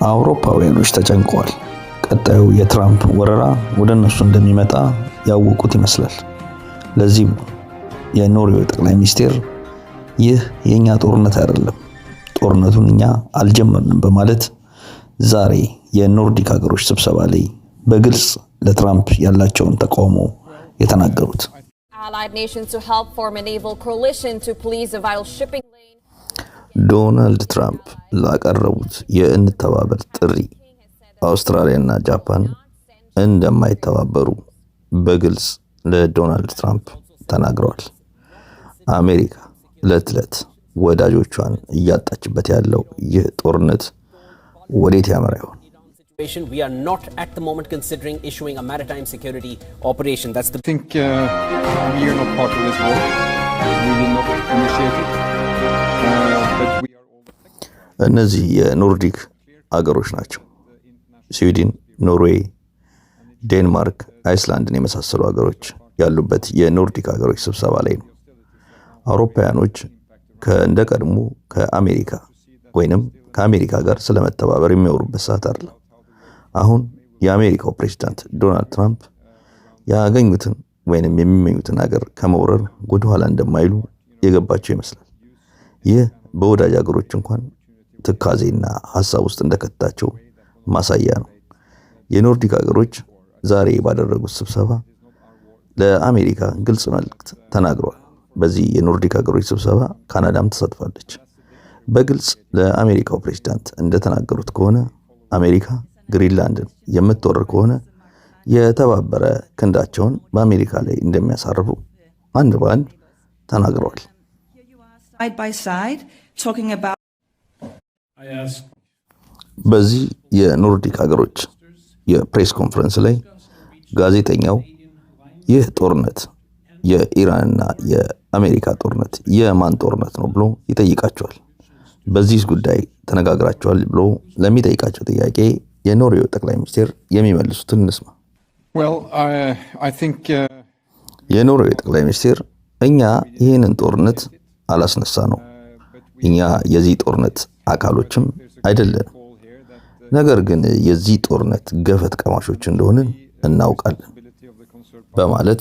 አውሮፓውያኖች ተጨንቀዋል። ቀጣዩ የትራምፕ ወረራ ወደ እነሱ እንደሚመጣ ያወቁት ይመስላል። ለዚህም የኖርዌይ ጠቅላይ ሚኒስትር ይህ የኛ ጦርነት አይደለም፣ ጦርነቱን እኛ አልጀመርንም በማለት ዛሬ የኖርዲክ ሀገሮች ስብሰባ ላይ በግልጽ ለትራምፕ ያላቸውን ተቃውሞ የተናገሩት። ዶናልድ ትራምፕ ላቀረቡት የእንተባበር ጥሪ አውስትራሊያና ጃፓን እንደማይተባበሩ በግልጽ ለዶናልድ ትራምፕ ተናግረዋል። አሜሪካ ዕለት ወዳጆቿን እያጣችበት ያለው ይህ ጦርነት ወዴት ያመራ ይሆን? We are not at the moment considering issuing a maritime security operation. That's the. I think we are not part of this war. We will not initiate it. But we are all. እነዚህ የኖርዲክ አገሮች ናቸው። ስዊድን፣ ኖርዌይ፣ ዴንማርክ፣ አይስላንድን የመሳሰሉ አገሮች ያሉበት የኖርዲክ አገሮች ስብሰባ ላይ ነው። አውሮፓውያኖች እንደቀድሞ ከአሜሪካ ወይንም ከአሜሪካ ጋር ስለመተባበር የሚያወሩበት ሰዓት አይደለም። አሁን የአሜሪካው ፕሬዝዳንት ዶናልድ ትራምፕ ያገኙትን ወይንም የሚመኙትን ሀገር ከመውረር ወደ ኋላ እንደማይሉ የገባቸው ይመስላል። ይህ በወዳጅ ሀገሮች እንኳን ትካዜና ሐሳብ ውስጥ እንደከታቸው ማሳያ ነው። የኖርዲክ ሀገሮች ዛሬ ባደረጉት ስብሰባ ለአሜሪካ ግልጽ መልእክት ተናግረዋል። በዚህ የኖርዲክ ሀገሮች ስብሰባ ካናዳም ተሳትፋለች። በግልጽ ለአሜሪካው ፕሬዝዳንት እንደተናገሩት ከሆነ አሜሪካ ግሪንላንድን የምትወር ከሆነ የተባበረ ክንዳቸውን በአሜሪካ ላይ እንደሚያሳርፉ አንድ በአንድ ተናግረዋል። በዚህ የኖርዲክ ሀገሮች የፕሬስ ኮንፈረንስ ላይ ጋዜጠኛው ይህ ጦርነት የኢራንና የአሜሪካ ጦርነት የማን ጦርነት ነው ብሎ ይጠይቃቸዋል። በዚህ ጉዳይ ተነጋግራቸዋል ብሎ ለሚጠይቃቸው ጥያቄ የኖርዌይ ጠቅላይ ሚኒስትር የሚመልሱትን እንስማ። የኖርዌይ ጠቅላይ ሚኒስትር እኛ ይህንን ጦርነት አላስነሳ ነው፣ እኛ የዚህ ጦርነት አካሎችም አይደለንም፣ ነገር ግን የዚህ ጦርነት ገፈት ቀማሾች እንደሆንን እናውቃለን በማለት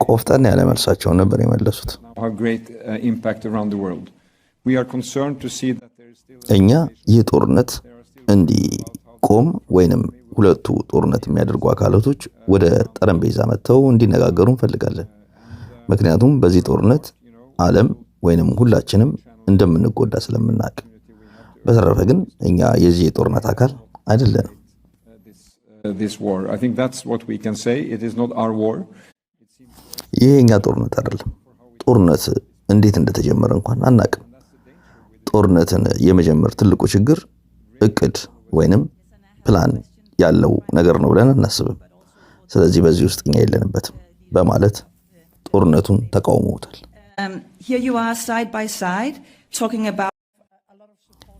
ቆፍጠን ያለ መልሳቸውን ነበር የመለሱት። እኛ ይህ ጦርነት እንዲቆም ወይንም ሁለቱ ጦርነት የሚያደርጉ አካላቶች ወደ ጠረጴዛ መጥተው እንዲነጋገሩ እንፈልጋለን። ምክንያቱም በዚህ ጦርነት ዓለም ወይንም ሁላችንም እንደምንጎዳ ስለምናውቅ። በተረፈ ግን እኛ የዚህ የጦርነት አካል አይደለንም። ይህ የኛ ጦርነት አይደለም። ጦርነት እንዴት እንደተጀመረ እንኳን አናቅም። ጦርነትን የመጀመር ትልቁ ችግር እቅድ ወይንም ፕላን ያለው ነገር ነው ብለን አናስብም። ስለዚህ በዚህ ውስጥ እኛ የለንበትም በማለት ጦርነቱን ተቃውመውታል።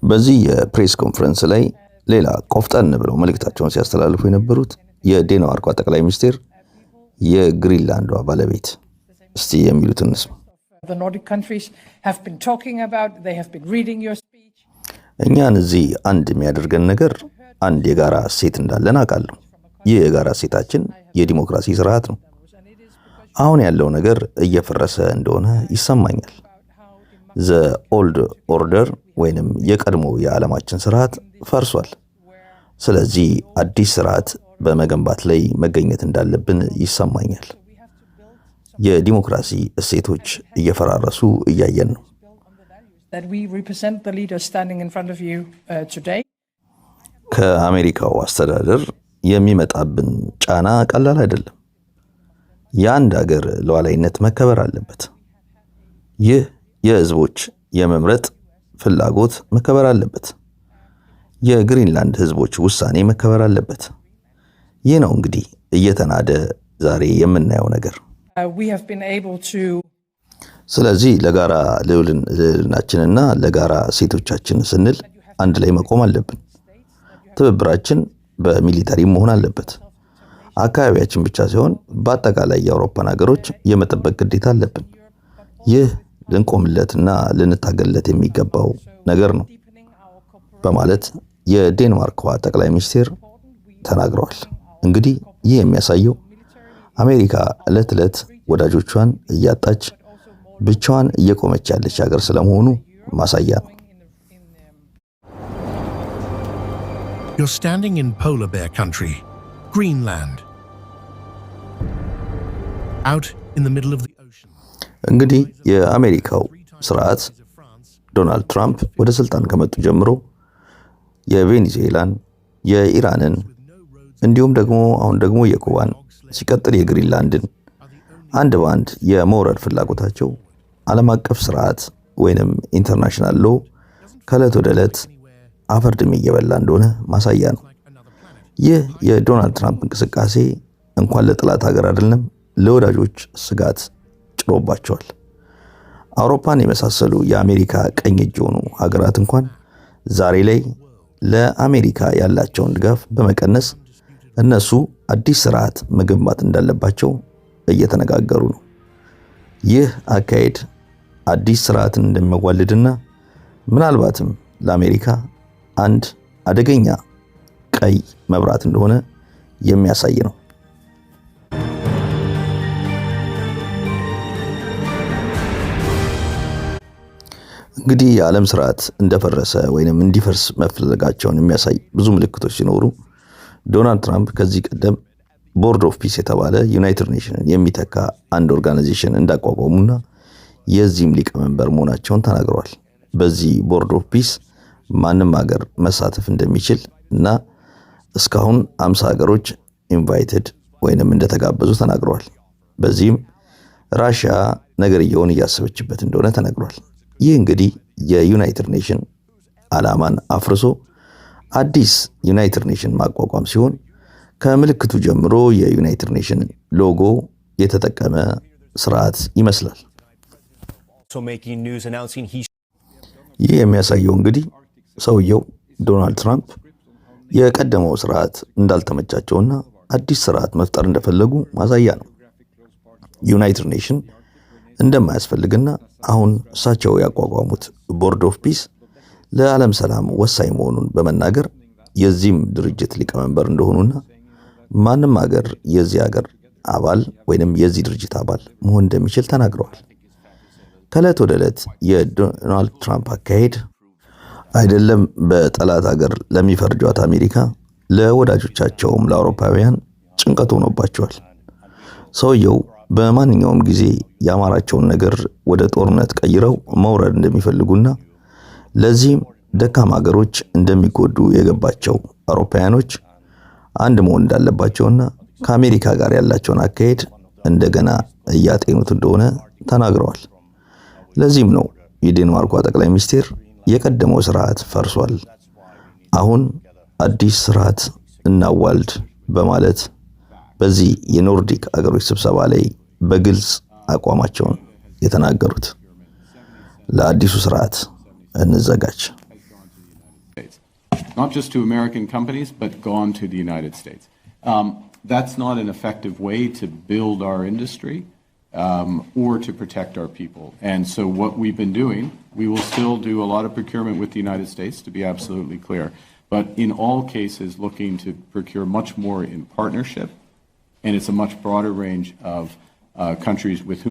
በዚህ የፕሬስ ኮንፈረንስ ላይ ሌላ ቆፍጠን ብለው መልእክታቸውን ሲያስተላልፉ የነበሩት የዴንማርኳ ጠቅላይ ሚኒስትር የግሪንላንዷ ባለቤት እስቲ የሚሉትን እንስማ። እኛን እዚህ አንድ የሚያደርገን ነገር አንድ የጋራ እሴት እንዳለን አውቃለሁ። ይህ የጋራ እሴታችን የዲሞክራሲ ስርዓት ነው። አሁን ያለው ነገር እየፈረሰ እንደሆነ ይሰማኛል። ዘ ኦልድ ኦርደር ወይንም የቀድሞ የዓለማችን ስርዓት ፈርሷል። ስለዚህ አዲስ ስርዓት በመገንባት ላይ መገኘት እንዳለብን ይሰማኛል። የዲሞክራሲ እሴቶች እየፈራረሱ እያየን ነው። ከአሜሪካው አስተዳደር የሚመጣብን ጫና ቀላል አይደለም። የአንድ ሀገር ሉዓላዊነት መከበር አለበት። ይህ የህዝቦች የመምረጥ ፍላጎት መከበር አለበት። የግሪንላንድ ህዝቦች ውሳኔ መከበር አለበት። ይህ ነው እንግዲህ እየተናደ ዛሬ የምናየው ነገር። ስለዚህ ለጋራ ልዕልናችንና ለጋራ እሴቶቻችን ስንል አንድ ላይ መቆም አለብን። ትብብራችን በሚሊታሪ መሆን አለበት። አካባቢያችን ብቻ ሳይሆን በአጠቃላይ የአውሮፓን ሀገሮች የመጠበቅ ግዴታ አለብን። ይህ ልንቆምለትና ልንታገልለት የሚገባው ነገር ነው በማለት የዴንማርክዋ ጠቅላይ ሚኒስቴር ተናግረዋል። እንግዲህ ይህ የሚያሳየው አሜሪካ ዕለት ዕለት ወዳጆቿን እያጣች ብቻዋን እየቆመች ያለች ሀገር ስለመሆኑ ማሳያ ነው። You're standing in polar bear country, Greenland. Out in the middle of the ocean. እንግዲህ የአሜሪካው ስርዓት ዶናልድ ትራምፕ ወደ ስልጣን ከመጡ ጀምሮ የቬኔዙዌላን፣ የኢራንን እንዲሁም ደግሞ አሁን ደግሞ የኩባን ሲቀጥል የግሪንላንድን አንድ በአንድ የመውረድ ፍላጎታቸው ዓለም አቀፍ ስርዓት ወይንም ኢንተርናሽናል ሎ ከዕለት ወደ ዕለት አፈርድም እየበላ እንደሆነ ማሳያ ነው። ይህ የዶናልድ ትራምፕ እንቅስቃሴ እንኳን ለጠላት ሀገር አይደለም ለወዳጆች ስጋት ጭሮባቸዋል። አውሮፓን የመሳሰሉ የአሜሪካ ቀኝ እጅ የሆኑ ሀገራት እንኳን ዛሬ ላይ ለአሜሪካ ያላቸውን ድጋፍ በመቀነስ እነሱ አዲስ ስርዓት መገንባት እንዳለባቸው እየተነጋገሩ ነው። ይህ አካሄድ አዲስ ስርዓትን እንደሚያዋልድና ምናልባትም ለአሜሪካ አንድ አደገኛ ቀይ መብራት እንደሆነ የሚያሳይ ነው። እንግዲህ የዓለም ስርዓት እንደፈረሰ ወይንም እንዲፈርስ መፈለጋቸውን የሚያሳይ ብዙ ምልክቶች ሲኖሩ ዶናልድ ትራምፕ ከዚህ ቀደም ቦርድ ኦፍ ፒስ የተባለ ዩናይትድ ኔሽንን የሚተካ አንድ ኦርጋናይዜሽን እንዳቋቋሙና የዚህም ሊቀመንበር መሆናቸውን ተናግረዋል። በዚህ ቦርድ ኦፍ ፒስ ማንም ሀገር መሳተፍ እንደሚችል እና እስካሁን 50 ሀገሮች ኢንቫይትድ ወይንም እንደተጋበዙ ተናግረዋል። በዚህም ራሽያ ነገርየውን እያሰበችበት እንደሆነ ተናግሯል። ይህ እንግዲህ የዩናይትድ ኔሽን ዓላማን አፍርሶ አዲስ ዩናይትድ ኔሽን ማቋቋም ሲሆን ከምልክቱ ጀምሮ የዩናይትድ ኔሽን ሎጎ የተጠቀመ ስርዓት ይመስላል። ይህ የሚያሳየው እንግዲህ ሰውየው ዶናልድ ትራምፕ የቀደመው ስርዓት እንዳልተመቻቸውና አዲስ ስርዓት መፍጠር እንደፈለጉ ማሳያ ነው። ዩናይትድ ኔሽን እንደማያስፈልግና አሁን እሳቸው ያቋቋሙት ቦርድ ኦፍ ፒስ ለዓለም ሰላም ወሳኝ መሆኑን በመናገር የዚህም ድርጅት ሊቀመንበር እንደሆኑና ማንም ሀገር የዚህ ሀገር አባል ወይንም የዚህ ድርጅት አባል መሆን እንደሚችል ተናግረዋል። ከዕለት ወደ ዕለት የዶናልድ ትራምፕ አካሄድ አይደለም በጠላት ሀገር ለሚፈርጇት አሜሪካ ለወዳጆቻቸውም ለአውሮፓውያን ጭንቀት ሆኖባቸዋል። ሰውየው በማንኛውም ጊዜ ያማራቸውን ነገር ወደ ጦርነት ቀይረው መውረድ እንደሚፈልጉና ለዚህም ደካማ ሀገሮች እንደሚጎዱ የገባቸው አውሮፓውያኖች አንድ መሆን እንዳለባቸውና ከአሜሪካ ጋር ያላቸውን አካሄድ እንደገና እያጤኑት እንደሆነ ተናግረዋል። ለዚህም ነው የዴንማርኳ ጠቅላይ ሚኒስቴር የቀደመው ስርዓት ፈርሷል፣ አሁን አዲስ ስርዓት እናዋልድ በማለት በዚህ የኖርዲክ አገሮች ስብሰባ ላይ በግልጽ አቋማቸውን የተናገሩት። ለአዲሱ ስርዓት እንዘጋጅ። Not just to American companies, but gone to the United States. That's not an effective way to build our industry or to protect our people. And so what we've been doing, we will still do a lot of procurement with the United States, to be absolutely clear. But in all cases, looking to procure much more in partnership, and it's a much broader range of countries with whom